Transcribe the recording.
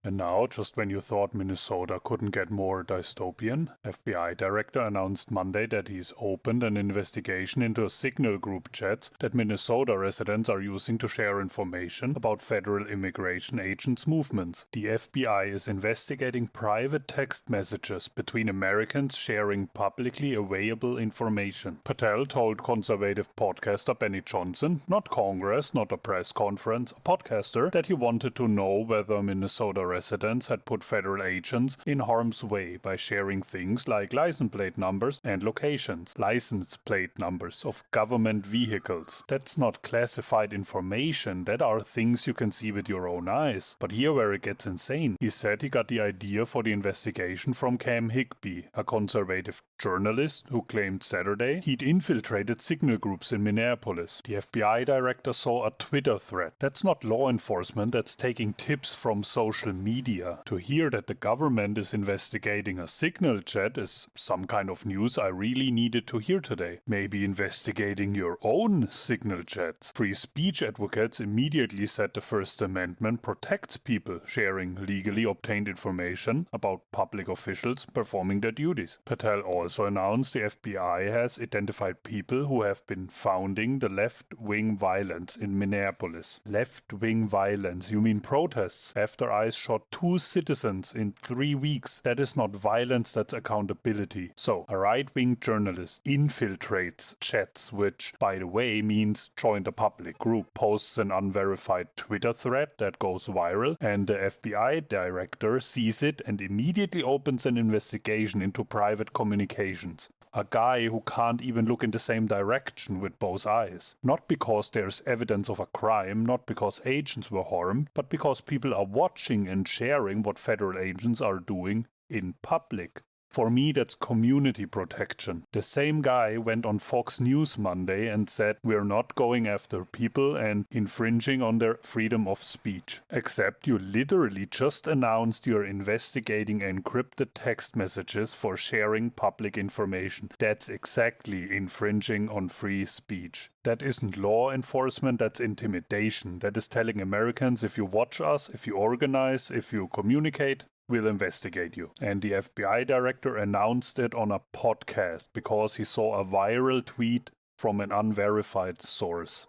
And now, just when you thought Minnesota couldn't get more dystopian, FBI director announced Monday that he's opened an investigation into a Signal group chats that Minnesota residents are using to share information about federal immigration agents' movements. The FBI is investigating private text messages between Americans sharing publicly available information. Patel told conservative podcaster Benny Johnson, not Congress, not a press conference, a podcaster, that he wanted to know whether Minnesota residents had put federal agents in harm's way by sharing things like license plate numbers and locations. License plate numbers of government vehicles. That's not classified information, that are things you can see with your own eyes. But here where it gets insane. He said he got the idea for the investigation from Cam Higby, a conservative journalist who claimed Saturday he'd infiltrated Signal groups in Minneapolis. The FBI director saw a Twitter thread. That's not law enforcement, that's taking tips from social media. To hear that the government is investigating a Signal chat is some kind of news I really needed to hear today. Maybe investigating your own Signal chats. Free speech advocates immediately said the First Amendment protects people sharing legally obtained information about public officials performing their duties. Patel also announced the FBI has identified people who have been founding the left-wing violence in Minneapolis. Left-wing violence? You mean protests? After ICE shot 2 citizens in 3 weeks. That is not violence, that's accountability. So, a right-wing journalist infiltrates chats, which, by the way, means join the public group, posts an unverified Twitter thread that goes viral, and the FBI director sees it and immediately opens an investigation into private communications. A guy who can't even look in the same direction with both eyes. Not because there's evidence of a crime, not because agents were harmed, but because people are watching and sharing what federal agents are doing in public. For me, that's community protection. The same guy went on Fox News Monday and said we're not going after people and infringing on their freedom of speech. Except you literally just announced you're investigating encrypted text messages for sharing public information. That's exactly infringing on free speech. That isn't law enforcement, that's intimidation. That is telling Americans if you watch us, if you organize, if you communicate, we'll investigate you. And the FBI director announced it on a podcast because he saw a viral tweet from an unverified source.